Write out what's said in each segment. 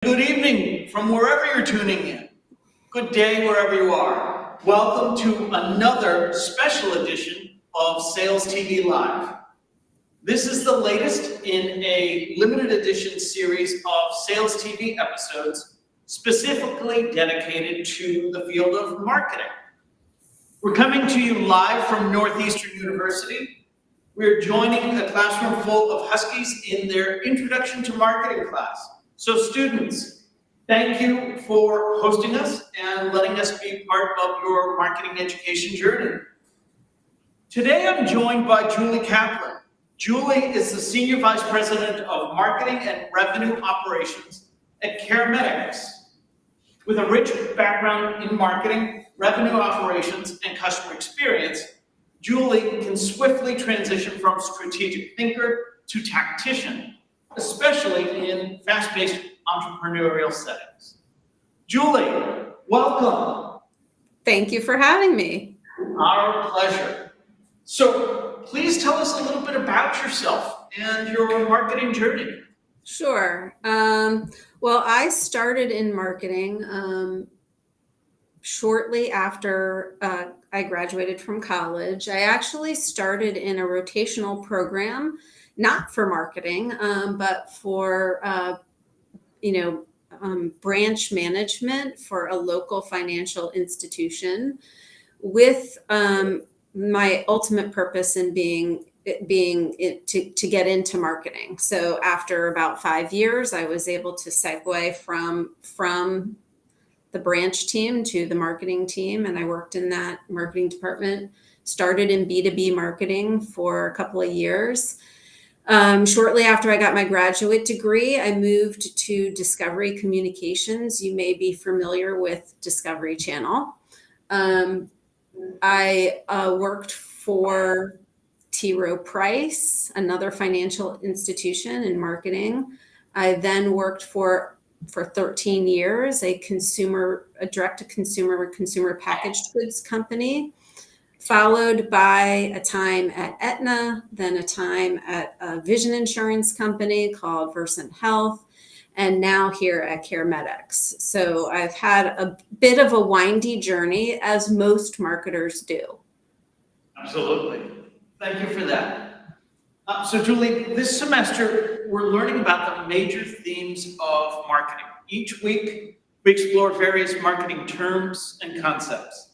Good evening from wherever you're tuning in. Good day wherever you are. Welcome to another special edition of Sales TV Live. This is the latest in a limited edition series of Sales TV episodes specifically dedicated to the field of marketing. We're coming to you live from Northeastern University. We're joining a classroom full of Huskies in their Introduction to Marketing class. So students, thank you for hosting us and letting us be part of your marketing education journey. Today I'm joined by Julie Kaplan. Julie is the Senior Vice President of Marketing and Revenue Operations at CareMetx. With a rich background in marketing, revenue operations, and customer experience, Julie can swiftly transition from strategic thinker to tactician, especially in fast-paced entrepreneurial settings. Julie, welcome. Thank you for having me. Our pleasure. So please tell us a little bit about yourself and your marketing journey. Sure. Well, I started in marketing shortly after I graduated from college. I actually started in a rotational program, not for marketing, but for branch management for a local financial institution, with my ultimate purpose in being to get into marketing. So after about 5 years, I was able to segue from the branch team to the marketing team, and I worked in that marketing department. Started in B2B marketing for a couple of years. Shortly after I got my graduate degree, I moved to Discovery Communications. You may be familiar with Discovery Channel. I worked for T. Rowe Price, another financial institution, in marketing. I then worked for 13 years, a direct-to-consumer packaged goods company, followed by a time at Aetna, then a time at a vision insurance company called Versant Health, and now here at CareMetx. So I've had a bit of a windy journey, as most marketers do. Absolutely. Thank you for that. So Julie, this semester, we're learning about the major themes of marketing. Each week, we explore various marketing terms and concepts.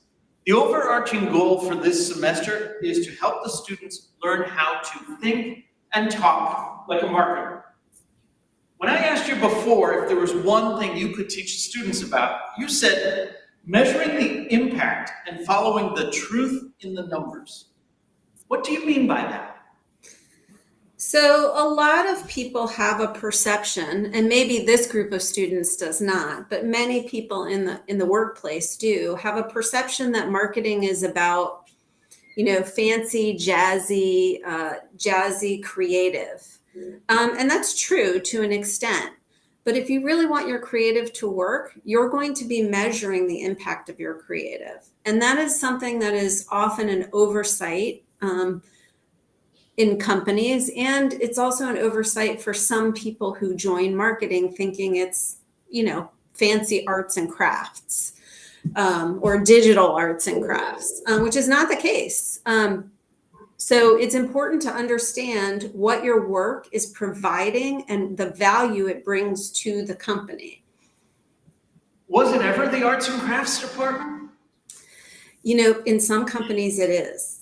The overarching goal for this semester is to help the students learn how to think and talk like a marketer. When I asked you before if there was one thing you could teach students about, you said measuring the impact and following the truth in the numbers. What do you mean by that? So a lot of people have a perception, and maybe this group of students does not, but many people in the workplace do have a perception that marketing is about, fancy, jazzy creative. And that's true to an extent. But if you really want your creative to work, you're going to be measuring the impact of your creative. And that is something that is often an oversight in companies, and it's also an oversight for some people who join marketing thinking it's, fancy arts and crafts or digital arts and crafts, which is not the case. So it's important to understand what your work is providing and the value it brings to the company. Was it ever the arts and crafts department? In some companies it is.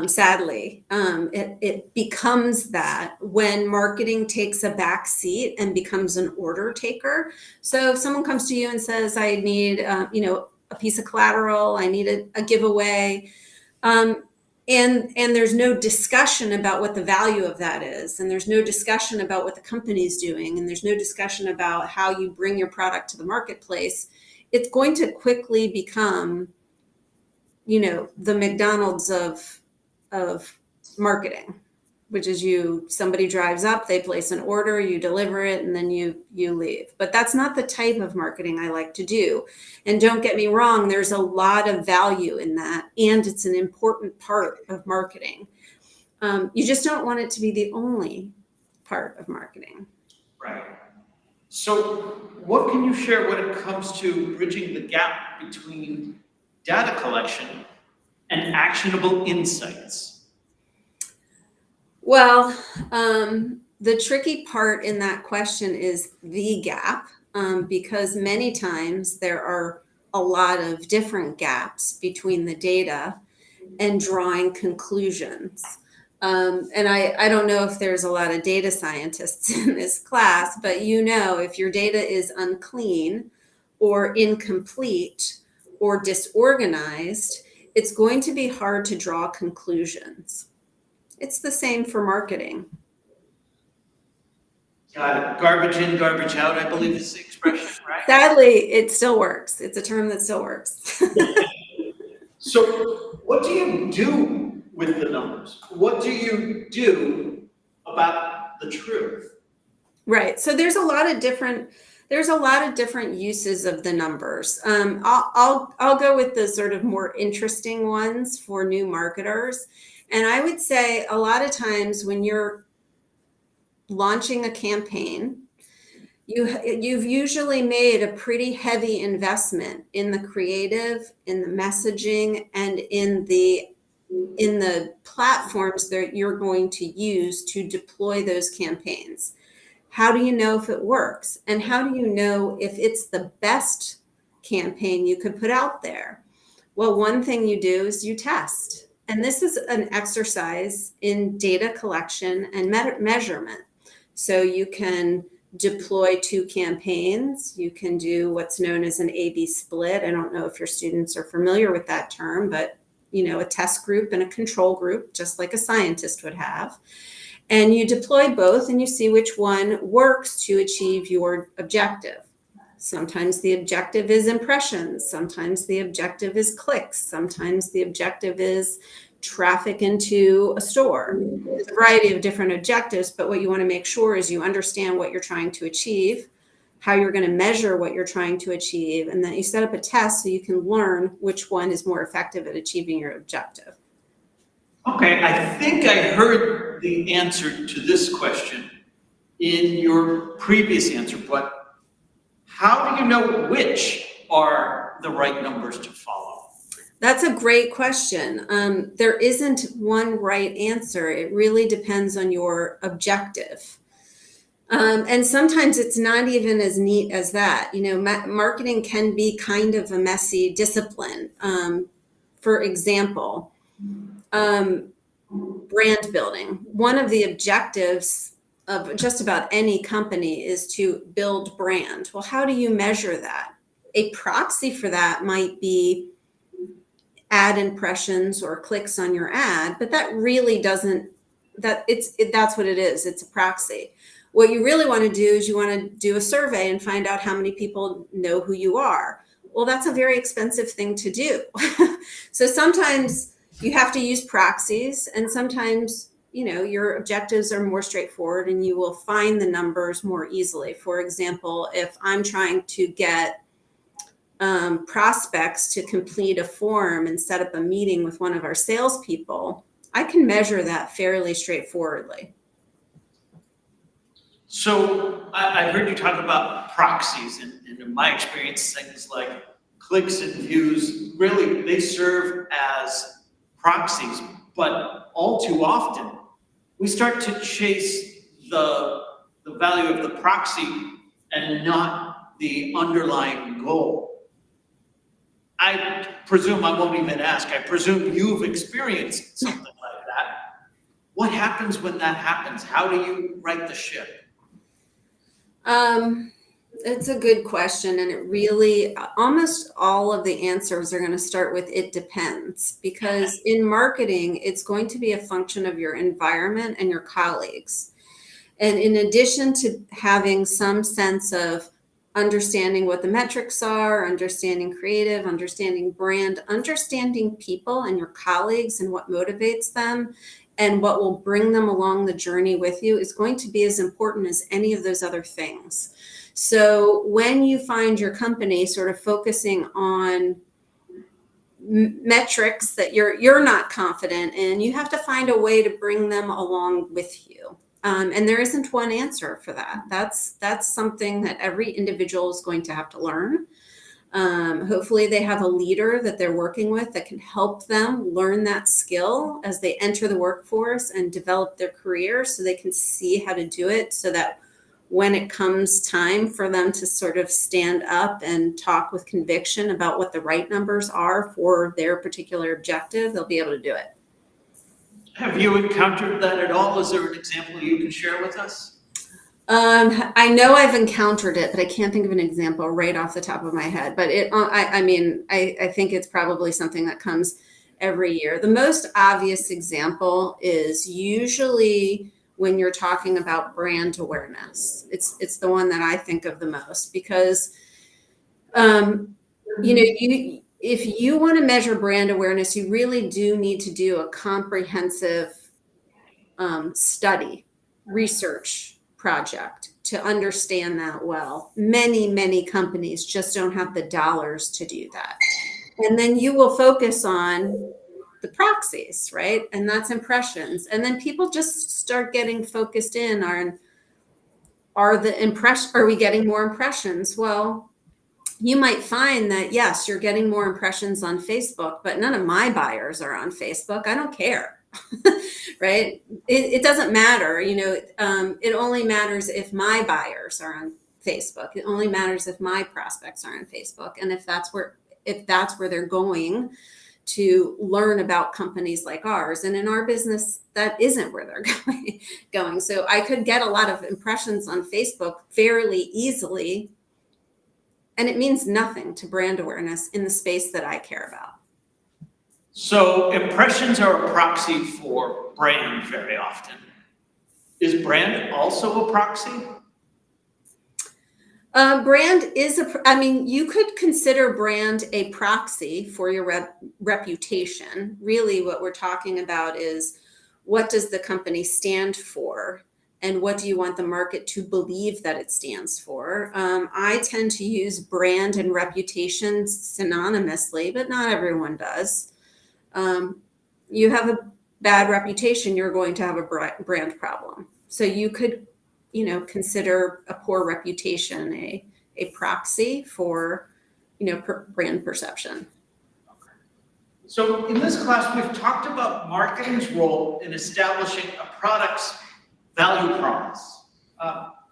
Sadly, it becomes that when marketing takes a back seat and becomes an order taker. So if someone comes to you and says, I need, a piece of collateral, I need a giveaway, and there's no discussion about what the value of that is, and there's no discussion about what the company's doing, and there's no discussion about how you bring your product to the marketplace, it's going to quickly become, the McDonald's of marketing, which is somebody drives up, they place an order, you deliver it, and then you leave. But that's not the type of marketing I like to do. And don't get me wrong, there's a lot of value in that, and it's an important part of marketing. You just don't want it to be the only part of marketing. Right. So what can you share when it comes to bridging the gap between data collection and actionable insights? Well, the tricky part in that question is the gap, because many times there are a lot of different gaps between the data and drawing conclusions. And I don't know if there's a lot of data scientists in this class, but if your data is unclean or incomplete or disorganized, it's going to be hard to draw conclusions. It's the same for marketing. Got it. Garbage in, garbage out, I believe is the expression, right? Sadly, it still works. It's a term that still works. So what do you do with the numbers? What do you do about the truth? Right. So there's a lot of different uses of the numbers. I'll go with the sort of more interesting ones for new marketers. And I would say a lot of times when you're launching a campaign, you've usually made a pretty heavy investment in the creative, in the messaging, and in the platforms that you're going to use to deploy those campaigns. How do you know if it works? And how do you know if it's the best campaign you could put out there? Well, one thing you do is you test. And this is an exercise in data collection and measurement. So you can deploy 2 campaigns. You can do what's known as an A/B split. I don't know if your students are familiar with that term, but a test group and a control group, just like a scientist would have. And you deploy both and you see which one works to achieve your objective. Sometimes the objective is impressions. Sometimes the objective is clicks. Sometimes the objective is traffic into a store. There's a variety of different objectives, but what you want to make sure is you understand what you're trying to achieve, how you're going to measure what you're trying to achieve, and then you set up a test so you can learn which one is more effective at achieving your objective. Okay, I think I heard the answer to this question in your previous answer, but how do you know which are the right numbers to follow? That's a great question. There isn't one right answer. It really depends on your objective. And sometimes it's not even as neat as that. Marketing can be kind of a messy discipline. For example, brand building. One of the objectives of just about any company is to build brand. Well, how do you measure that? A proxy for that might be ad impressions or clicks on your ad, but that really doesn't, that's what it is. It's a proxy. What you really want to do is you want to do a survey and find out how many people know who you are. Well, that's a very expensive thing to do. So sometimes you have to use proxies, and sometimes your objectives are more straightforward and you will find the numbers more easily. For example, if I'm trying to get prospects to complete a form and set up a meeting with one of our salespeople, I can measure that fairly straightforwardly. So I heard you talk about proxies, and in my experience, things like clicks and views, really, they serve as proxies, but all too often, we start to chase the value of the proxy and not the underlying goal. I presume, I won't even ask, I presume you've experienced something like that. What happens when that happens? How do you right the ship? It's a good question, and it really, almost all of the answers are going to start with "it depends," because in marketing, it's going to be a function of your environment and your colleagues. And in addition to having some sense of understanding what the metrics are, understanding creative, understanding brand, understanding people and your colleagues and what motivates them and what will bring them along the journey with you is going to be as important as any of those other things. So when you find your company sort of focusing on metrics that you're not confident in, you have to find a way to bring them along with you. And there isn't one answer for that. That's something that every individual is going to have to learn. Hopefully they have a leader that they're working with that can help them learn that skill as they enter the workforce and develop their career, so they can see how to do it, so that when it comes time for them to sort of stand up and talk with conviction about what the right numbers are for their particular objective, they'll be able to do it. Have you encountered that at all? Is there an example you can share with us? I know I've encountered it, but I can't think of an example right off the top of my head. But I think it's probably something that comes every year. The most obvious example is usually when you're talking about brand awareness. It's the one that I think of the most, because, if you want to measure brand awareness, you really do need to do a comprehensive study, research project to understand that well. Many companies just don't have the dollars to do that. And then you will focus on the proxies, right? And that's impressions. And then people just start getting focused in on, are we getting more impressions? Well, you might find that, yes, you're getting more impressions on Facebook, but none of my buyers are on Facebook. I don't care. Right? It doesn't matter. It only matters if my buyers are on Facebook. It only matters if my prospects are on Facebook. And if that's where they're going to learn about companies like ours. And in our business, that isn't where they're going. So I could get a lot of impressions on Facebook fairly easily, and it means nothing to brand awareness in the space that I care about. So impressions are a proxy for brand very often. Is brand also a proxy? Brand is you could consider brand a proxy for your reputation. Really what we're talking about is, what does the company stand for? And what do you want the market to believe that it stands for? I tend to use brand and reputation synonymously, but not everyone does. You have a bad reputation, you're going to have a brand problem. So you could, consider a poor reputation a proxy for, brand perception. Okay. So in this class, we've talked about marketing's role in establishing a product's value promise.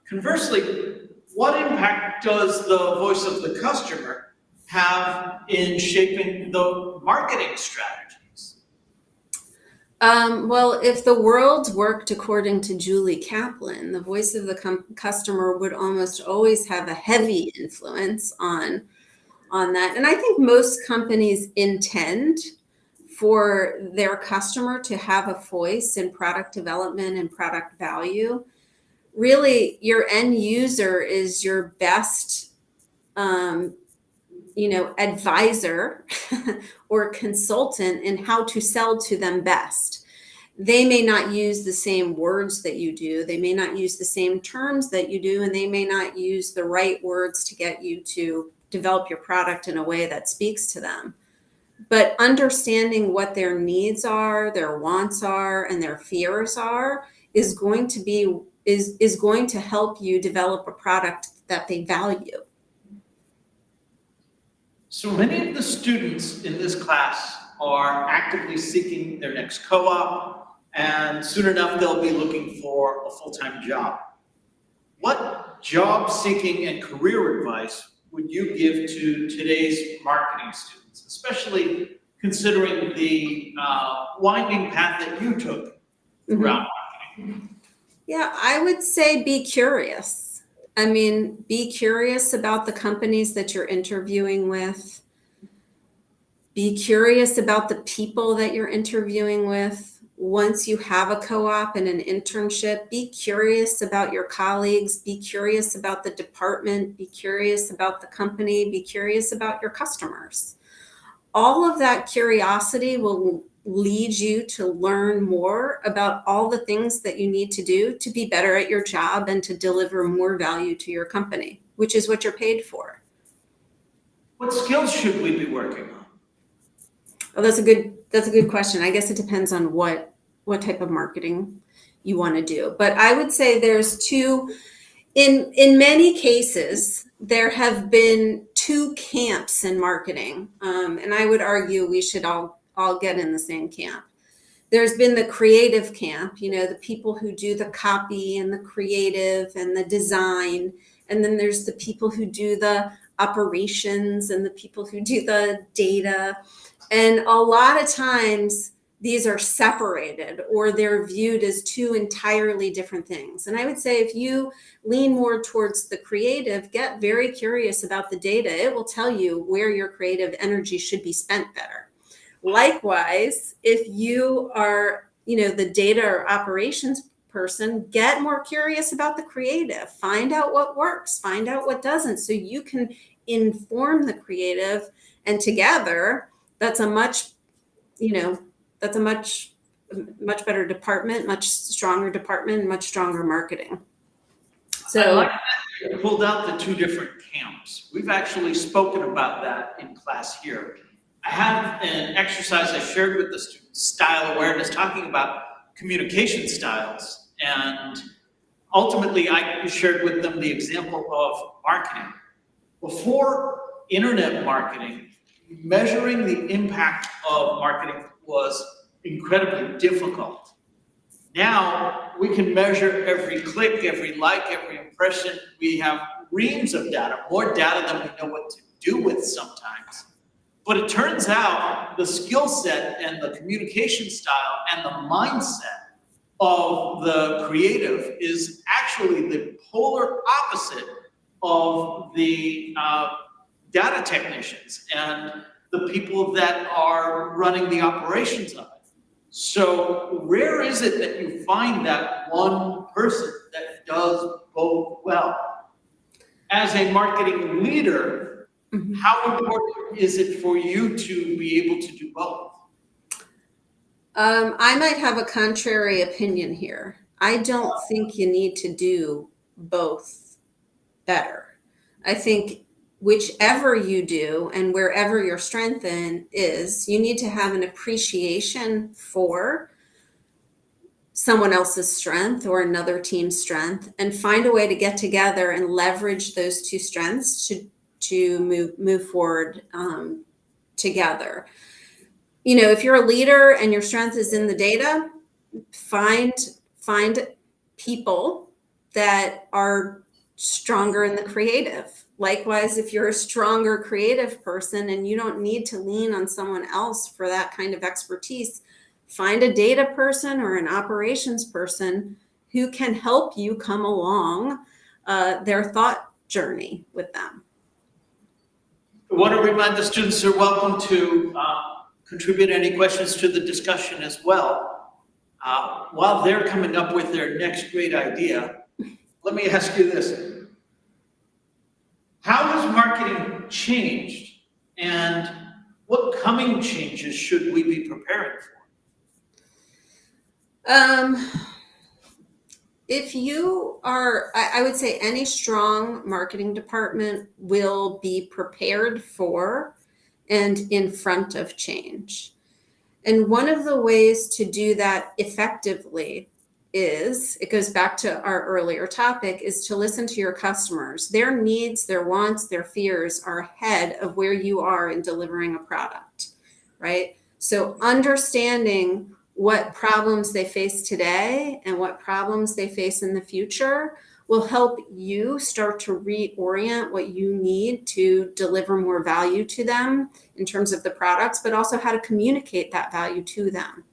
Conversely, what impact does the voice of the customer have in shaping the marketing strategies? Well, if the world worked according to Julie Kaplan, the voice of the customer would almost always have a heavy influence on that. And I think most companies intend for their customer to have a voice in product development and product value. Really, your end user is your best, advisor or consultant in how to sell to them best. They may not use the same words that you do. They may not use the same terms that you do, and they may not use the right words to get you to develop your product in a way that speaks to them. But understanding what their needs are, their wants are, and their fears are is going to help you develop a product that they value. So many of the students in this class are actively seeking their next co-op, and soon enough they'll be looking for a full-time job. What job seeking and career advice would you give to today's marketing students, especially considering the winding path that you took throughout marketing? Yeah, I would say be curious. Be curious about the companies that you're interviewing with. Be curious about the people that you're interviewing with. Once you have a co-op and an internship, be curious about your colleagues, be curious about the department, be curious about the company, be curious about your customers. All of that curiosity will lead you to learn more about all the things that you need to do to be better at your job and to deliver more value to your company, which is what you're paid for. What skills should we be working on? Oh, that's a good question. I guess it depends on what type of marketing you want to do. But I would say there's two, in many cases, there have been two camps in marketing. And I would argue we should all get in the same camp. There's been the creative camp, the people who do the copy and the creative and the design. And then there's the people who do the operations and the people who do the data. And a lot of times these are separated, or they're viewed as two entirely different things. And I would say if you lean more towards the creative, get very curious about the data. It will tell you where your creative energy should be spent better. Likewise, if you are, the data or operations person, get more curious about the creative. Find out what works, find out what doesn't, so you can inform the creative. And together, that's a much better department, much stronger department, much stronger marketing. So I like that you pulled out the two different camps. We've actually spoken about that in class here. I have an exercise I shared with the students, style awareness, talking about communication styles. And ultimately, I shared with them the example of marketing. Before internet marketing, measuring the impact of marketing was incredibly difficult. Now, we can measure every click, every like, every impression. We have reams of data, more data than we know what to do with sometimes. But it turns out the skill set and the communication style and the mindset of the creative is actually the polar opposite of the data technicians and the people that are running the operations of it. So rare is it that you find that one person that does both well. As a marketing leader, how important is it for you to be able to do both? I might have a contrary opinion here. I don't think you need to do both better. I think whichever you do and wherever your strength is, you need to have an appreciation for someone else's strength or another team's strength, and find a way to get together and leverage those two strengths to move forward together. If you're a leader and your strength is in the data, find people that are stronger in the creative. Likewise, if you're a stronger creative person and you don't need to lean on someone else for that kind of expertise, find a data person or an operations person who can help you come along their thought journey with them. I want to remind the students they're welcome to contribute any questions to the discussion as well. While they're coming up with their next great idea, let me ask you this. How has marketing changed, and what coming changes should we be preparing for? If you are, I would say any strong marketing department will be prepared for and in front of change. And one of the ways to do that effectively is, it goes back to our earlier topic, is to listen to your customers. Their needs, their wants, their fears are ahead of where you are in delivering a product, right? So understanding what problems they face today and what problems they face in the future will help you start to reorient what you need to deliver more value to them in terms of the products, but also how to communicate that value to them.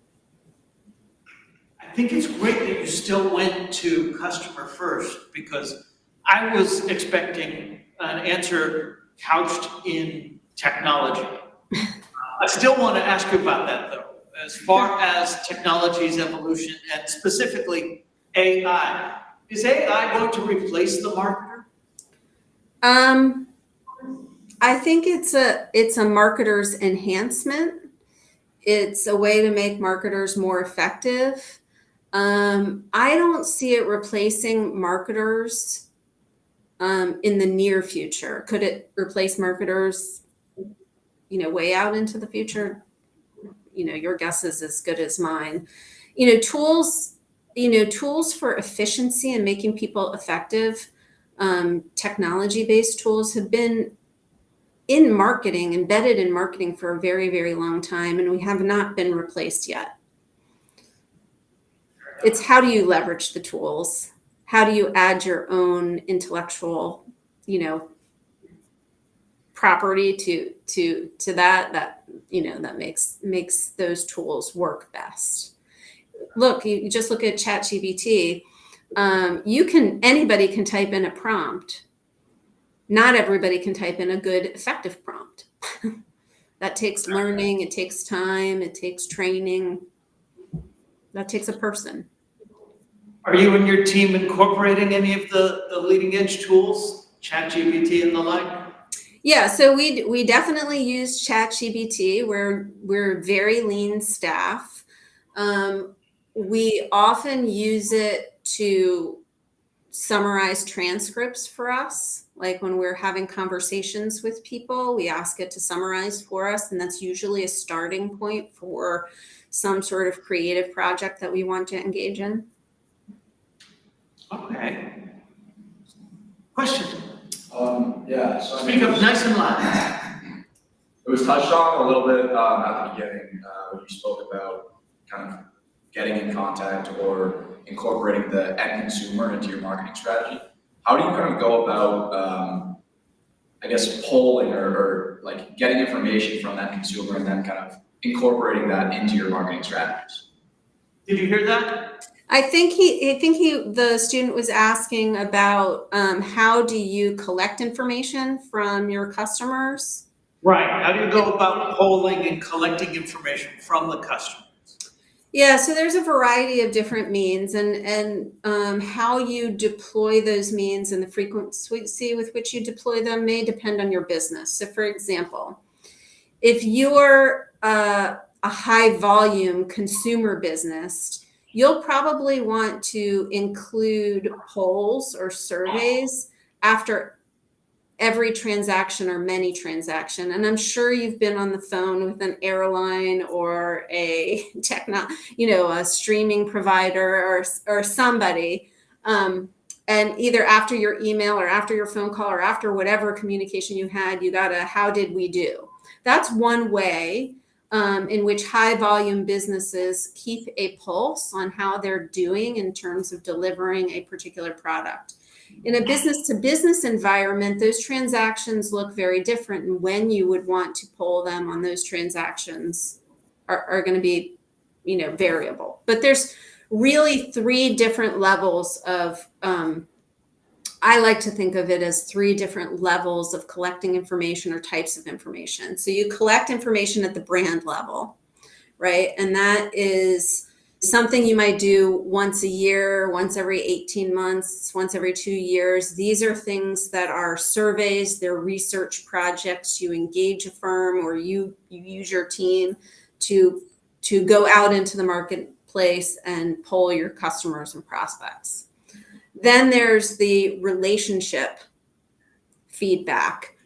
I think it's great that you still went to customer first, because I was expecting an answer couched in technology. I still want to ask you about that, though. As far as technology's evolution, and specifically AI, is AI going to replace the marketer? I think it's a marketer's enhancement. It's a way to make marketers more effective. I don't see it replacing marketers in the near future. Could it replace marketers, way out into the future? Your guess is as good as mine. Tools for efficiency and making people effective, technology-based tools have been embedded in marketing for a very, very long time, and we have not been replaced yet. It's how do you leverage the tools? How do you add your own intellectual, property to that makes those tools work best. Look, you just look at ChatGPT. Anybody can type in a prompt. Not everybody can type in a good, effective prompt. That takes learning, it takes time, it takes training. That takes a person. Are you and your team incorporating any of the leading edge tools, ChatGPT and the like? Yeah, so we definitely use ChatGPT. We're very lean staff. We often use it to summarize transcripts for us. Like when we're having conversations with people, we ask it to summarize for us, and that's usually a starting point for some sort of creative project that we want to engage in. Okay. Question? Yeah. So Speak up nice and loud. It was touched on a little bit at the beginning when you spoke about kind of getting in contact or incorporating the end consumer into your marketing strategy. How do you kind of go about, polling or like getting information from that consumer and then kind of incorporating that into your marketing strategies? Did you hear that? I think the student was asking about how do you collect information from your customers? Right. How do you go about polling and collecting information from the customer? Yeah, so there's a variety of different means, and how you deploy those means and the frequency with which you deploy them may depend on your business. So, for example, if you're a high volume consumer business, you'll probably want to include polls or surveys after every transaction or many transaction. And I'm sure you've been on the phone with an airline or a a streaming provider or somebody. And either after your email or after your phone call or after whatever communication you had, you got how did we do? That's one way in which high volume businesses keep a pulse on how they're doing in terms of delivering a particular product. In a business to business environment, those transactions look very different, and when you would want to poll them on those transactions are going to be, variable. But there's really three different levels of, I like to think of it as three different levels of collecting information or types of information. So you collect information at the brand level, right? And that is something you might do once a year, once every 18 months, once every 2 years. These are things that are surveys, they're research projects. You engage a firm or you use your team to go out into the marketplace and poll your customers and prospects. Then there's the relationship feedback.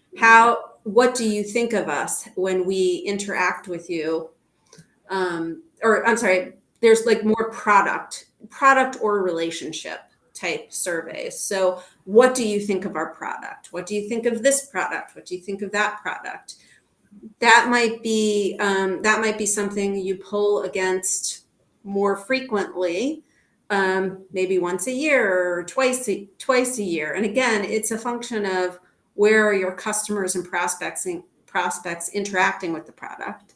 What do you think of us when we interact with you? There's like more product or relationship type surveys. So what do you think of our product? What do you think of this product? What do you think of that product? That might be something you poll against more frequently, maybe once a year or twice a year. And again, it's a function of where are your customers and prospects interacting with the product.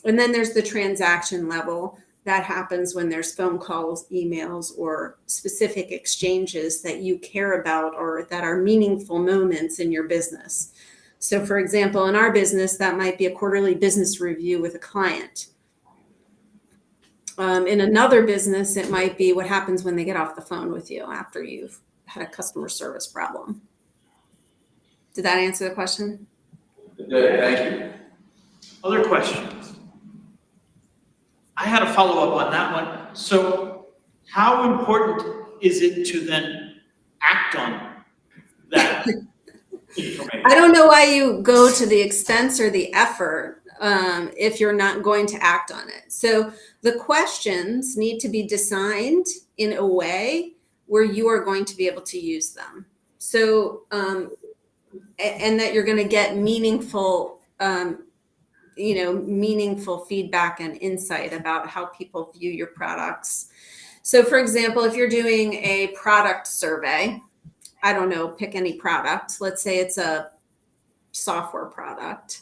And then there's the transaction level. That happens when there's phone calls, emails, or specific exchanges that you care about or that are meaningful moments in your business. So for example, in our business, that might be a quarterly business review with a client. In another business, it might be what happens when they get off the phone with you after you've had a customer service problem. Did that answer the question? Thank you. Other questions? I had a follow-up on that one. So how important is it to then act on that information? I don't know why you go to the expense or the effort if you're not going to act on it. So the questions need to be designed in a way where you are going to be able to use them. So, and that you're going to get meaningful, meaningful feedback and insight about how people view your products. So for example, if you're doing a product survey, I don't know, pick any product. Let's say it's a software product.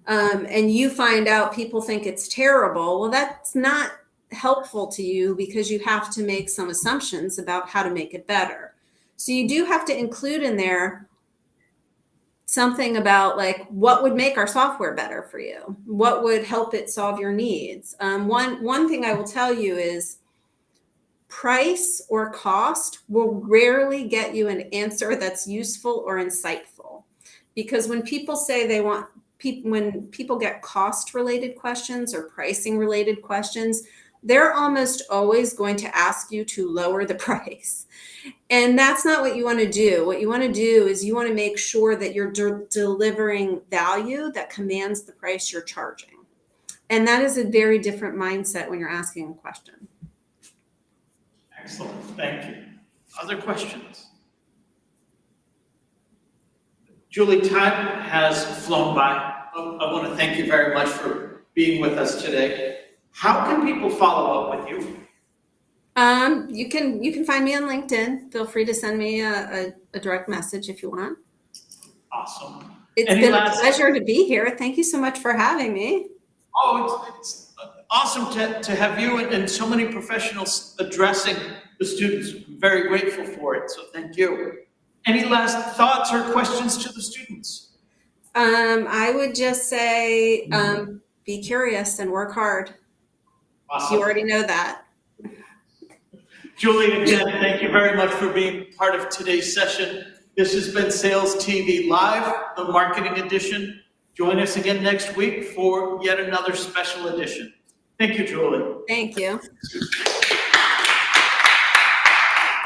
And you find out people think it's terrible. Well, that's not helpful to you because you have to make some assumptions about how to make it better. So you do have to include in there something about like what would make our software better for you? What would help it solve your needs? One thing I will tell you is price or cost will rarely get you an answer that's useful or insightful. Because when people say they want, when people get cost related questions or pricing related questions, they're almost always going to ask you to lower the price. And that's not what you want to do. What you want to do is you want to make sure that you're delivering value that commands the price you're charging. And that is a very different mindset when you're asking a question. Excellent, thank you. Other questions? Julie, time has flown by. I want to thank you very much for being with us today. How can people follow up with you? You can find me on LinkedIn. Feel free to send me a direct message if you want. Awesome. It's been a pleasure to be here. Thank you so much for having me. Oh, it's awesome to have you and so many professionals addressing the students. I'm very grateful for it, so thank you. Any last thoughts or questions to the students? I would just say be curious and work hard. Awesome. You already know that. Julie, again, thank you very much for being part of today's session. This has been Sales TV Live, the marketing edition. Join us again next week for yet another special edition. Thank you, Julie. Thank you.